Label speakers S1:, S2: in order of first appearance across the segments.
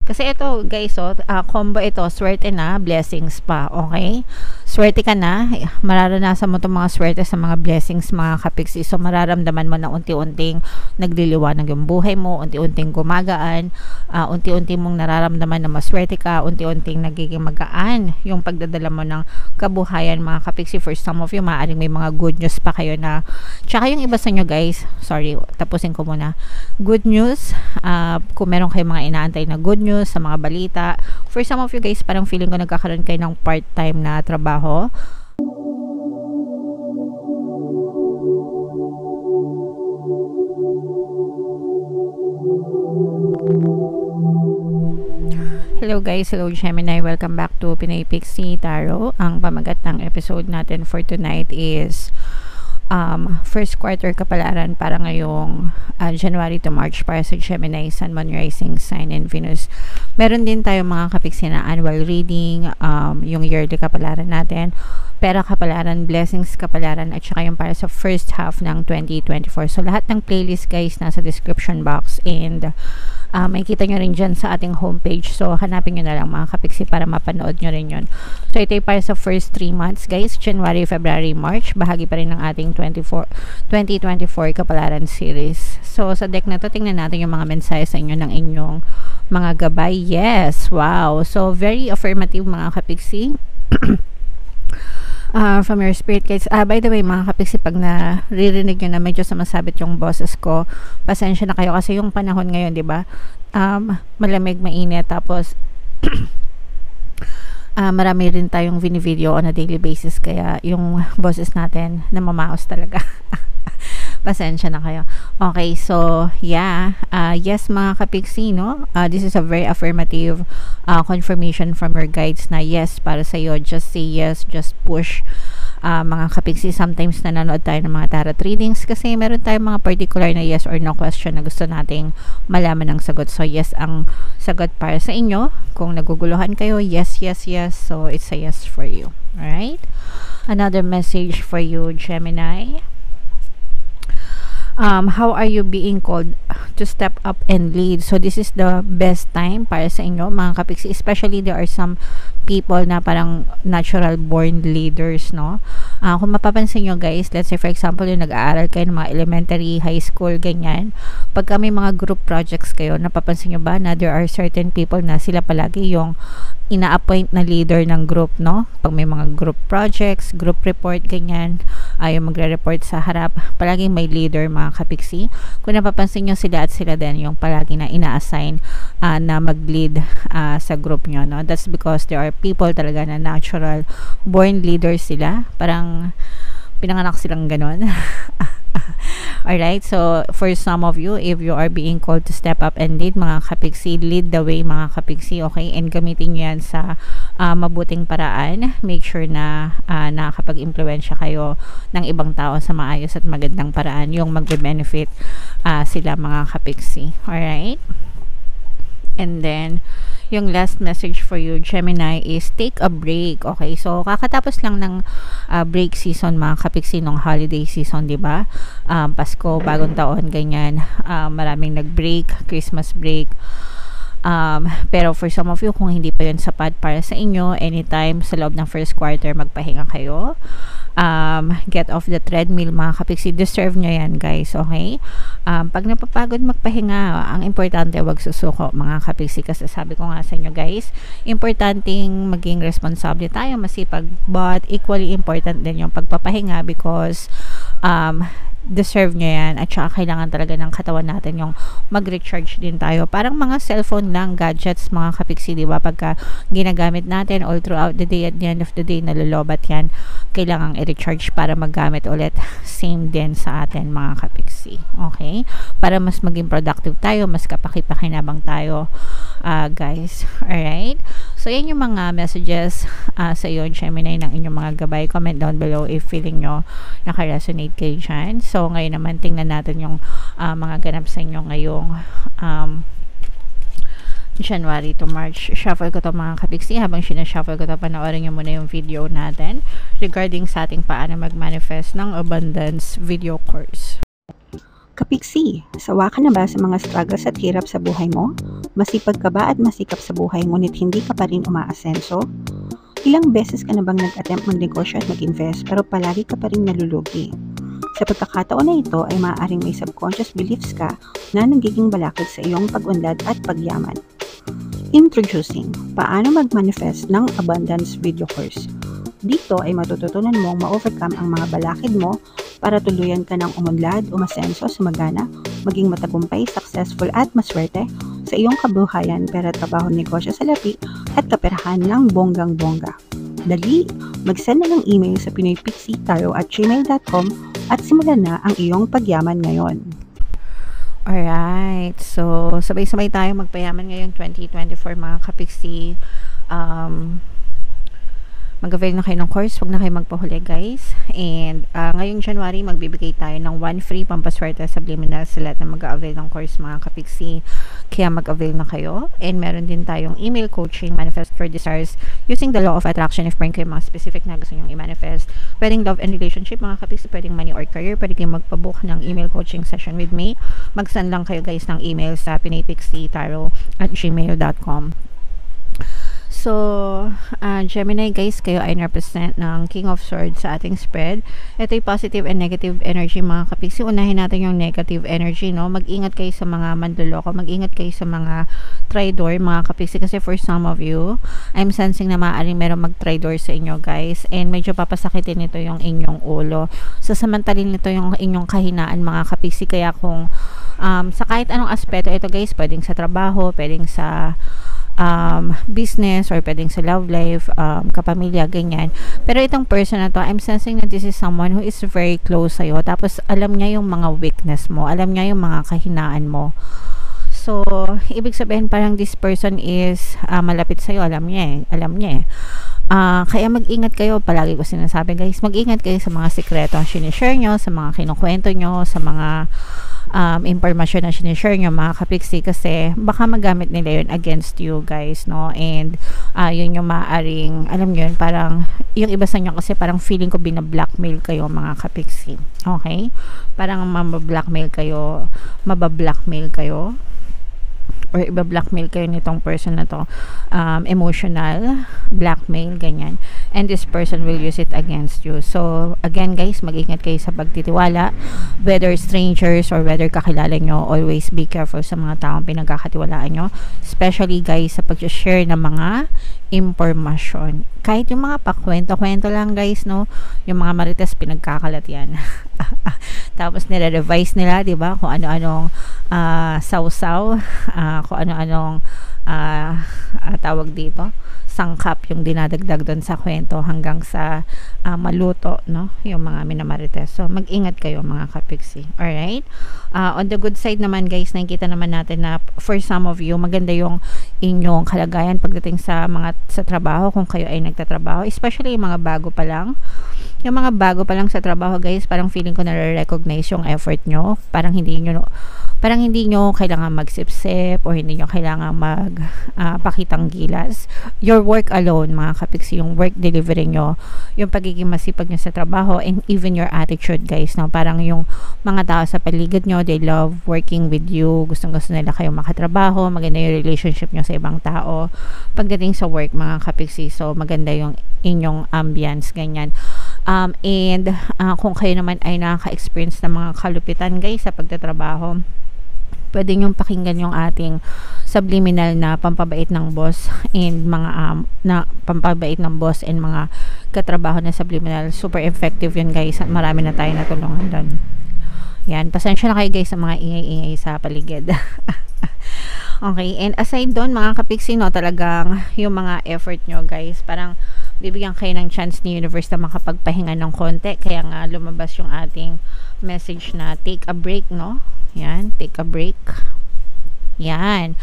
S1: Kasi ito guys, combo ito, swerte na, blessings pa, okay? Swerte ka na, mararanasan mo itong mga swerte sa mga blessings mga kapiksi. So mararamdaman mo na unti-unting nagliliwanag yung buhay mo, unti-unting gumagaan, unti-unti mong nararamdaman na maswerte ka, unti-unting nagiging magaan yung pagdadala mo ng kabuhayan mga kapiksi. For some of you, maaaring may mga good news pa kayo na, tsaka yung iba sa inyo guys, sorry, tapusin ko muna. Good news, kung meron kayong mga inaantay na good news sa mga balita. For some of you guys, parang feeling ko nagkakaroon kayo ng part-time na trabaho. Hello guys, hello Gemini, welcome back to Pinay Pixie Tarot. Ang pamagat ng episode natin for tonight is first quarter kapalaran para ngayong January to March para sa Gemini, Sun, Moon, Rising Sign, and Venus. Meron din tayo mga kapiksi na annual reading, yung yearly kapalaran natin, pera kapalaran, blessings kapalaran, at saka yung para sa first half ng 2024. So lahat ng playlist guys nasa description box, and makikita nyo rin dyan sa ating homepage. So hanapin nyo na lang mga kapiksi para mapanood nyo rin yun. So ito yung para sa first 3 months guys, January, February, March. Bahagi pa rin ng ating 2024 kapalaran series. So sa deck na to, tingnan natin yung mga mensahe sa inyo ng inyong mga gabay. Yes, wow. So very affirmative mga kapiksi. From your spirit guides. By the way mga kapiksi, pag naririnig nyo na medyo sumasabit yung boses ko, pasensya na kayo kasi yung panahon ngayon, di ba? Malamig, mainit, tapos marami rin tayong video on a daily basis, kaya yung boses natin namamaos talaga. Pasensya na kayo. Okay, so yeah, yes mga kapiksi, no? This is a very affirmative confirmation from your guides na yes para sa iyo. Just say yes, just push. Mga kapiksi, sometimes nanonood tayo ng mga tarot readings kasi meron tayong mga particular na yes or no question na gusto nating malaman ng sagot. So yes ang sagot para sa inyo. Kung naguguluhan kayo, yes, yes, yes. So it's a yes for you. Alright? Another message for you, Gemini. How are you being called to step up and lead? So this is the best time para sa inyo mga kapiksi, especially there are some people na parang natural born leaders, no? Kung mapapansin nyo guys, let's say for example yung nag-aaral kayo ng mga elementary, high school, ganyan, pagka may mga group projects kayo, napapansin nyo ba na there are certain people na sila palagi yung ina-appoint na leader ng group, no? Pag may mga group projects, group report, ganyan, yung magre-report sa harap, palaging may leader mga kapiksi. Kung napapansin nyo, sila at sila din yung palagi na ina-assign na mag-lead sa group nyo, no? That's because there are people talaga na natural born leaders sila, parang pinanganak silang ganon. Alright, so for some of you, if you are being called to step up and lead mga kapiksi, lead the way mga kapiksi, okay? And gamitin nyo yan sa mabuting paraan. Make sure na nakakapag-impluensya kayo ng ibang tao sa maayos at magandang paraan, yung magbe-benefit sila mga kapiksi. Alright? And then yung last message for you, Gemini, is take a break. Okay, so kakatapos lang ng break season mga kapiksi, nung holiday season, di ba? Pasko, bagong taon, ganyan. Maraming nag-break, Christmas break. Pero for some of you, kung hindi pa yun sapat para sa inyo, anytime sa loob ng first quarter, magpahinga kayo. Get off the treadmill mga kapiksi, deserve nyo yan guys, okay? Pag napapagod magpahinga, ang importante wag susuko mga kapiksi, kasi sabi ko nga sa inyo guys, importanteng maging responsable tayo, masipag, but equally important din yung pagpapahinga because deserve nyo yan, at saka kailangan talaga ng katawan natin yung mag-recharge din tayo. Parang mga cellphone lang, gadgets mga kapiksi, di ba? Pagka ginagamit natin all throughout the day, at the end of the day nalolobat yan, kailangang i-recharge para maggamit ulit. Same din sa atin mga kapiksi, okay? Para mas maging productive tayo, mas kapaki-pakinabang tayo guys. Alright? So yan yung mga messages sa iyo Gemini ng inyong mga gabay. Comment down below if feeling nyo naka-resonate kayo dyan. So ngayon naman tingnan natin yung mga ganap sa inyo ngayong January to March. Shuffle ko to mga kapiksi. Habang sinashuffle ko to, panoorin nyo muna yung video natin regarding sa ating paano mag-manifest ng abundance video course.
S2: Kapiksi, sawa ka na ba sa mga struggles at hirap sa buhay mo? Masipag ka ba at masikap sa buhay ngunit hindi ka pa rin umaasenso? Ilang beses ka na bang nag-attempt magnegosyo at mag-invest pero palagi ka pa rin nalulugi? Sa pagkakataon na ito ay maaaring may subconscious beliefs ka na nagiging balakid sa iyong pag-unlad at pagyaman. Introducing, paano mag-manifest ng abundance video course. Dito ay matututunan mong ma-overcome ang mga balakid mo para tuluyan ka ng umunlad, umasenso, sumagana, maging matagumpay, successful at maswerte sa iyong kabuhayan, pera, trabaho, negosyo, salapi at kaperahan ng bonggang-bongga. Dali, mag-send na ng email sa pinoypixitaro@gmail.com at simulan na ang iyong pagyaman ngayon.
S1: Alright, so sabay-sabay tayo magpayaman ngayon 2024 mga kapiksi. Mag-avail na kayo ng course, huwag na kayo magpahuli guys. And ngayong January, magbibigay tayo ng 1 free pampaswerte subliminal sa lahat na mag-avail ng course mga kapiksi. Kaya mag-avail na kayo. And meron din tayong email coaching, manifest your desires using the law of attraction. If meron kayo mga specific na gusto nyong i-manifest, pwedeng love and relationship mga kapiksi, pwedeng money or career, pwede kayong magpabook ng email coaching session with me. Mag-send lang kayo guys ng email sa pinoypixitaro@gmail.com. So, Gemini guys, kayo ay represent ng King of Swords sa ating spread. Ito yung positive and negative energy mga kapiksi. Unahin natin yung negative energy, no? Mag-ingat kayo sa mga manduloko, mag-ingat kayo sa mga traitor mga kapiksi, kasi for some of you, I'm sensing na maaaring meron mag-traitor sa inyo guys, and medyo papasakitin nito yung inyong ulo. Sasamantalin nito yung inyong kahinaan mga kapiksi, kaya kung sa kahit anong aspeto ito guys, pwedeng sa trabaho, pwedeng sa business, or pwedeng sa love life, kapamilya, ganyan. Pero itong person na to, I'm sensing na this is someone who is very close sa'yo, tapos alam niya yung mga weakness mo, alam niya yung mga kahinaan mo. So, ibig sabihin parang this person is malapit sa'yo, alam niya eh. Kaya mag-ingat kayo, palagi ko sinasabi guys, mag-ingat kayo sa mga sikreto ang sinishare nyo, sa mga kinukwento nyo, sa mga impormasyon na sinishare nyo mga kapiksi, kasi baka magamit nila yun against you guys, no? And yun yung maaaring, alam nyo yun, parang yung iba sa nyo kasi parang feeling ko binablockmail kayo mga kapiksi, okay? Parang mabablockmail kayo, or iba-blackmail kayo nitong person na to, emotional blackmail, ganyan, and this person will use it against you. So again guys, mag-ingat kayo sa pagtitiwala, whether strangers or whether kakilala nyo. Always be careful sa mga taong pinagkakatiwalaan nyo, especially guys sa pag-share ng mga impormasyon, kahit yung mga pakwento-kwento lang guys, no? Yung mga marites, pinagkakalat yan. Tapos nire-revise nila, di ba, kung ano-anong sausaw, kung ano-anong tawag dito, sangkap yung dinadagdag doon sa kwento hanggang sa maluto, no, yung mga minamarites. So mag-ingat kayo mga kapiksi. Alright, on the good side naman guys, nakikita naman natin na for some of you, maganda yung inyong kalagayan pagdating sa trabaho, kung kayo ay nagtatrabaho, especially yung mga bago pa lang. Yung mga bago pa lang sa trabaho guys, parang feeling ko na-recognize yung effort nyo. Parang hindi nyo kailangan magsipsip, o hindi nyo kailangan pakitang gilas. Your work alone mga kapiksi, yung work delivery nyo, yung pagiging masipag nyo sa trabaho, and even your attitude guys, no? Parang yung mga tao sa paligid nyo, they love working with you, gustong-gusto nila kayong makatrabaho, maganda yung relationship nyo sa ibang tao pagdating sa work mga kapiksi. So maganda yung inyong ambience, ganyan. And kung kayo naman ay nakaka-experience ng mga kalupitan guys sa pagtatrabaho, pwede nyong pakinggan yung ating subliminal na pampabait ng boss and mga katrabaho na subliminal. Super effective yun guys, at marami na tayo natulungan doon. Yan, pasensya na kayo guys sa mga ingay-ingay sa paligid. Okay, and aside doon mga kapiksi, no, talagang yung mga effort nyo guys, parang bibigyan kayo ng chance ni universe na makapagpahinga ng konti, kaya nga lumabas yung ating message na take a break, no? Yan, take a break. Yan.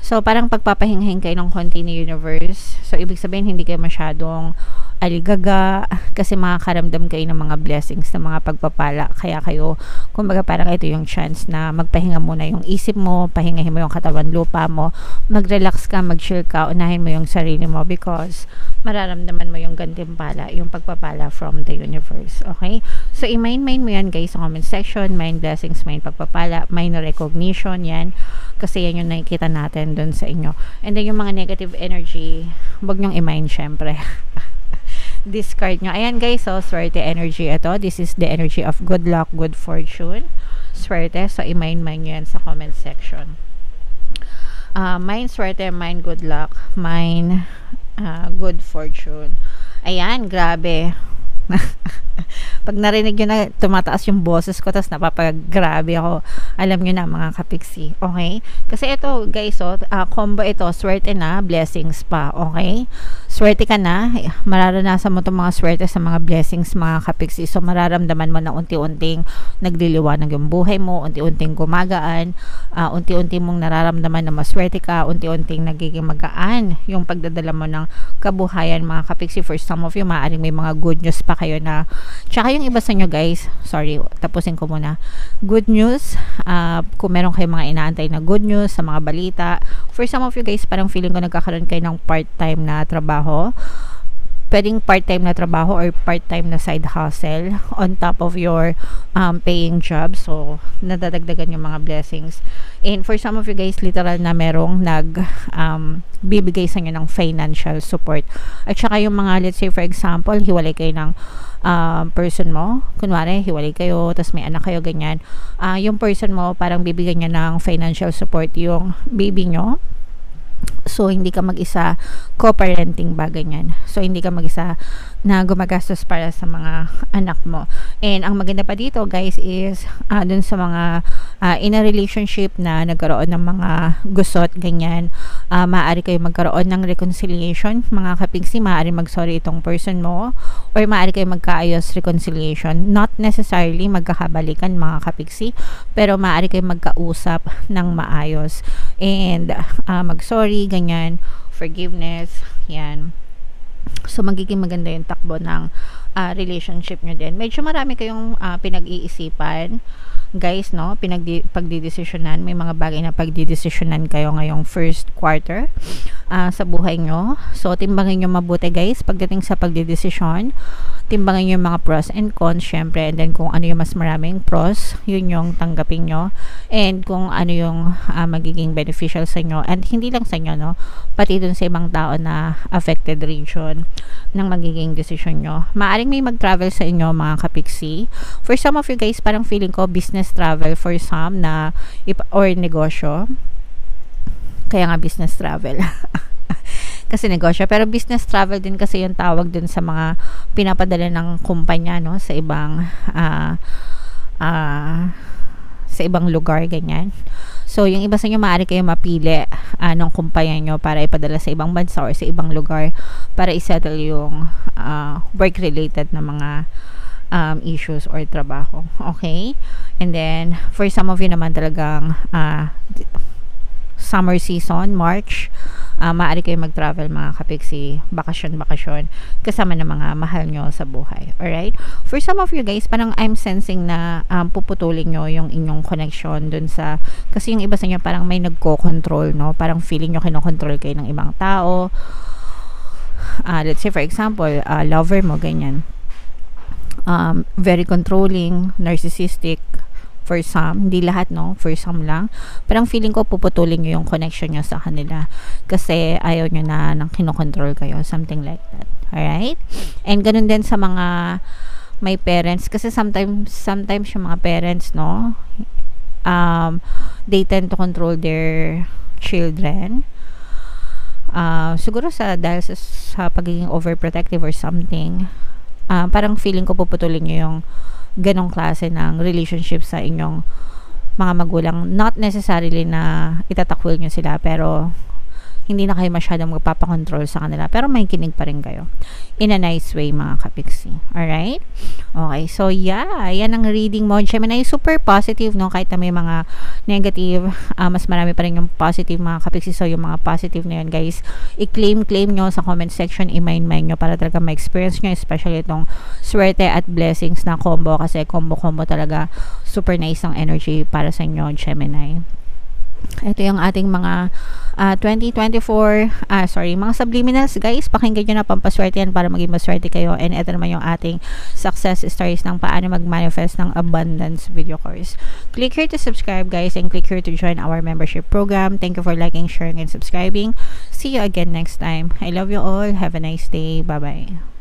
S1: So, parang pagpapahingahin kayo ng konti ni universe. So, ibig sabihin, hindi kayo masyadong aligaga, kasi makakaramdam kayo ng mga blessings, ng mga pagpapala. Kaya kayo, kumbaga parang ito yung chance na magpahinga muna yung isip mo, pahingahin mo yung katawan lupa mo, mag-relax ka, mag-chill ka, unahin mo yung sarili mo, because mararamdaman mo yung gantimpala, yung pagpapala from the universe. Okay? So, i-mind mo yan guys sa comment section. Mind blessings, mind pagpapala, mind recognition, yan. Kasi yan yung nakikita natin dun sa inyo. And then, yung mga negative energy, huwag nyong i-mind syempre. Discard nyo. Ayan guys, so, swerte energy ito. This is the energy of good luck, good fortune. Swerte. So, i-mind nyo yan sa comment section. Mind swerte, mind good luck, mind good fortune. Ayan, grabe. Pag narinig nyo na tumataas yung boses ko, tapos napapag-grabe ako, alam nyo na mga kapiksi. Okay? Kasi ito guys, combo ito, swerte na, blessings pa. Okay? Swerte ka na, mararanasan mo itong mga swerte sa mga blessings mga kapiksi. So mararamdaman mo na unti-unting nagliliwanag yung buhay mo, unti-unting gumagaan, unti-unting mong nararamdaman na maswerte ka, unti-unting nagiging magaan yung pagdadala mo ng kabuhayan mga kapiksi. For some of you, maaaring may mga good news pa kayo na, tsaka yung iba sa inyo guys, sorry, tapusin ko muna. Good news, kung meron kayong mga inaantay na good news sa mga balita. For some of you guys, parang feeling ko nagkakaroon kayo ng part-time na trabaho. Pwedeng part-time na trabaho or part-time na side hustle on top of your paying job. So, nadadagdagan yung mga blessings. And for some of you guys, literal na merong bibigay sa inyo ng financial support. At saka yung mga, let's say for example, hiwalay kayo ng person mo. Kunwari, hiwalay kayo, tapos may anak kayo, ganyan. Yung person mo, parang bibigyan niya ng financial support yung baby nyo. So, hindi ka mag-isa, co-parenting ba, ganyan. So, hindi ka mag-isa na gumagastos para sa mga anak mo. And, ang maganda pa dito, guys, is dun sa mga in a relationship na nagkaroon ng mga gusot, ganyan, maaari kayo magkaroon ng reconciliation. Mga kapigsi, maaari mag-sorry itong person mo, or maaari kayo magkaayos reconciliation. Not necessarily magkakabalikan, mga kapigsi, pero maaari kayo magkausap ng maayos. And, mag-sorry, ganyan, forgiveness, yan. So, magiging maganda yung takbo ng relationship nyo din. Medyo marami kayong pinag-iisipan, guys, no? Pagdidesisyonan. May mga bagay na pagdidesisyonan kayo ngayong first quarter sa buhay nyo. So, timbangin nyo mabuti, guys, pagdating sa pagdidesisyon. Timbangin nyo yung mga pros and cons, syempre. And then, kung ano yung mas maraming pros, yun yung tanggapin nyo. And kung ano yung magiging beneficial sa inyo. And hindi lang sa inyo, no? Pati dun sa ibang tao na affected region ng magiging desisyon nyo. Maaring may mag-travel sa inyo, mga kapiksi. For some of you guys, parang feeling ko business travel for some na or negosyo. Kaya nga business travel. Kasi negosyo. Pero business travel din kasi yung tawag dun sa mga pinapadala ng kumpanya, no? Sa ibang sa ibang lugar, ganyan. So, yung iba sa inyo, maaari kayo mapili ng kumpanya nyo para ipadala sa ibang bansa or sa ibang lugar para isettle yung work-related na mga issues or trabaho. Okay? And then, for some of you naman talagang summer season, March, maaari kayo mag-travel, mga kapiksi, bakasyon, kasama ng mga mahal nyo sa buhay. Alright? For some of you guys, parang I'm sensing na puputulin nyo yung inyong connection dun sa, kasi yung iba sa inyo parang may nagko-control, no? Parang feeling nyo kinokontrol kayo ng ibang tao. Let's say for example, lover mo, ganyan. Very controlling, narcissistic, for some, hindi lahat, no? For some lang. Parang feeling ko puputulin nyo yung connection nyo sa kanila kasi ayaw nyo na nang kinokontrol kayo, something like that. Alright? And ganun din sa mga may parents, kasi sometimes yung mga parents, no? They tend to control their children. Siguro dahil sa pagiging overprotective or something. Parang feeling ko puputulin nyo yung ganong klase ng relationship sa inyong mga magulang. Not necessarily na itatakwil nyo sila, pero hindi na kayo masyadong magpapakontrol sa kanila, pero may kinig pa rin kayo in a nice way, mga kapiksi. Alright? Okay, so yeah, yan ang reading mo, Gemini. Super positive, no? Kahit na may mga negative, mas marami pa rin yung positive, mga kapiksi. So yung mga positive na yun, guys, i-claim nyo sa comment section, i-mind nyo para talaga ma-experience nyo, especially itong swerte at blessings na combo, kasi combo talaga super nice ang energy para sa inyo, Gemini. Ito yung ating mga 2024, mga subliminals guys. Pakinggan nyo na, pampaswerte yan para maging maswerte kayo. And ito naman yung ating success stories ng paano mag-manifest ng abundance video course. Click here to subscribe guys, and click here to join our membership program. Thank you for liking, sharing, and subscribing. See you again next time. I love you all. Have a nice day. Bye bye.